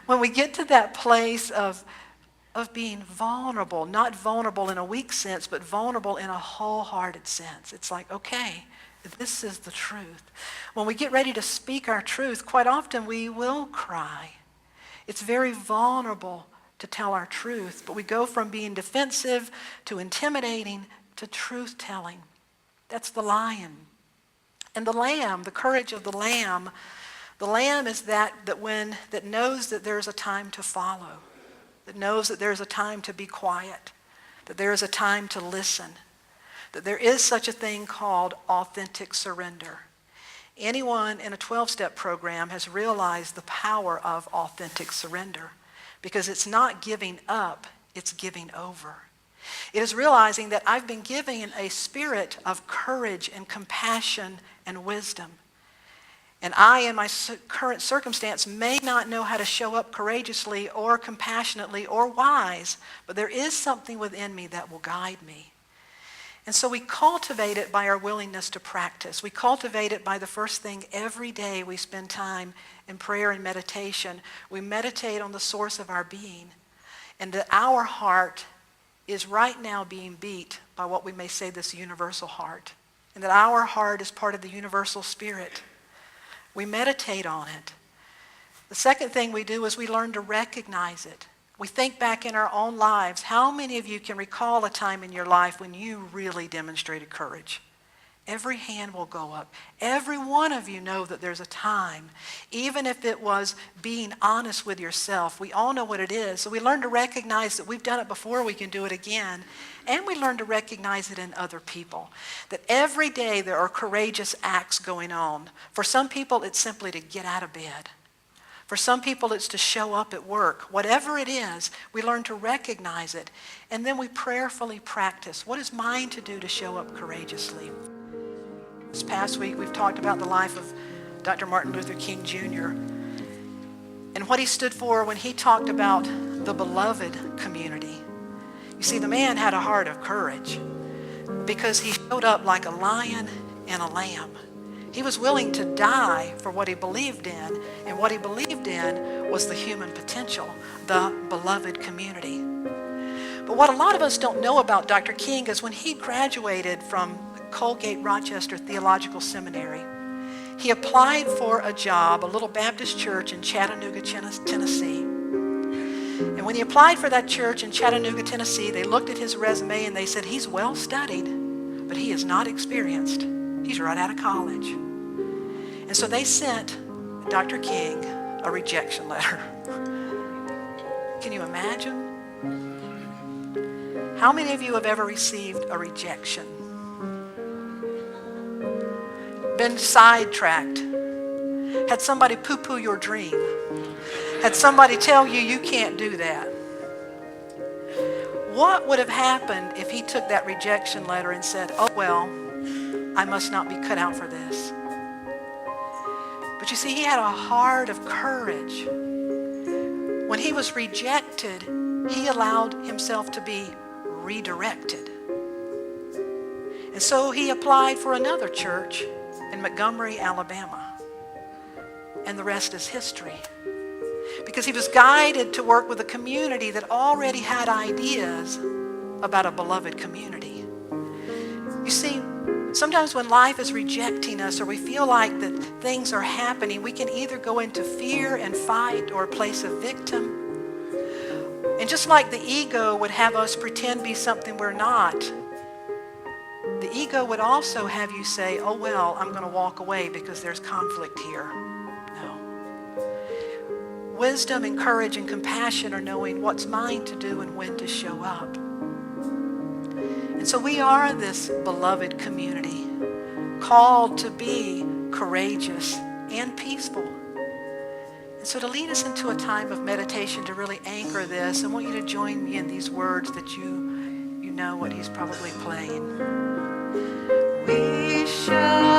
when we get to that place of being vulnerable, not vulnerable in a weak sense, but vulnerable in a wholehearted sense. It's like, okay, this is the truth. When we get ready to speak our truth, quite often we will cry. It's very vulnerable to tell our truth, but we go from being defensive to intimidating to truth-telling. That's the lion. And the lamb, the courage of the lamb is that knows that there's a time to follow, that knows that there's a time to be quiet, that there is a time to listen, that there is such a thing called authentic surrender. Anyone in a 12-step program has realized the power of authentic surrender because it's not giving up, it's giving over. It is realizing that I've been given a spirit of courage and compassion and wisdom. And I, in my current circumstance, may not know how to show up courageously or compassionately or wise, but there is something within me that will guide me. And so we cultivate it by our willingness to practice. We cultivate it by the first thing every day we spend time in prayer and meditation. We meditate on the source of our being, and that our heart is right now being beat by what we may say this universal heart, and that our heart is part of the universal spirit. We meditate on it. The second thing we do is we learn to recognize it. We think back in our own lives. How many of you can recall a time in your life when you really demonstrated courage? Every hand will go up. Every one of you know that there's a time, even if it was being honest with yourself. We all know what it is. So we learn to recognize that we've done it before, we can do it again. And we learn to recognize it in other people. That every day there are courageous acts going on. For some people, it's simply to get out of bed. For some people, it's to show up at work. Whatever it is, we learn to recognize it. And then we prayerfully practice. What is mine to do to show up courageously? This past week, we've talked about the life of Dr. Martin Luther King Jr. and what he stood for when he talked about the beloved community. You see, the man had a heart of courage because he showed up like a lion and a lamb. He was willing to die for what he believed in, and what he believed in was the human potential, the beloved community. But what a lot of us don't know about Dr. King is when he graduated from Colgate Rochester Theological Seminary, he applied for a job, a little Baptist church in Chattanooga, Tennessee. And when he applied for that church in Chattanooga, Tennessee, they looked at his resume and they said, he's well studied, but he is not experienced. He's right out of college. And so they sent Dr. King a rejection letter. Can you imagine? How many of you have ever received a rejection? Been sidetracked? Had somebody poo-poo your dream? Had somebody tell you you can't do that? What would have happened if he took that rejection letter and said, oh well, I must not be cut out for this? But you see, he had a heart of courage. When he was rejected, he allowed himself to be redirected. And so he applied for another church in Montgomery, Alabama. And the rest is history. Because he was guided to work with a community that already had ideas about a beloved community. You see, sometimes when life is rejecting us or we feel like that things are happening, we can either go into fear and fight or a place of victim. And just like the ego would have us pretend to be something we're not, the ego would also have you say, oh well, I'm going to walk away because there's conflict here. No. Wisdom and courage and compassion are knowing what's mine to do and when to show up. And so we are this beloved community called to be courageous and peaceful. And so to lead us into a time of meditation to really anchor this, I want you to join me in these words that you know what he's probably playing. We shall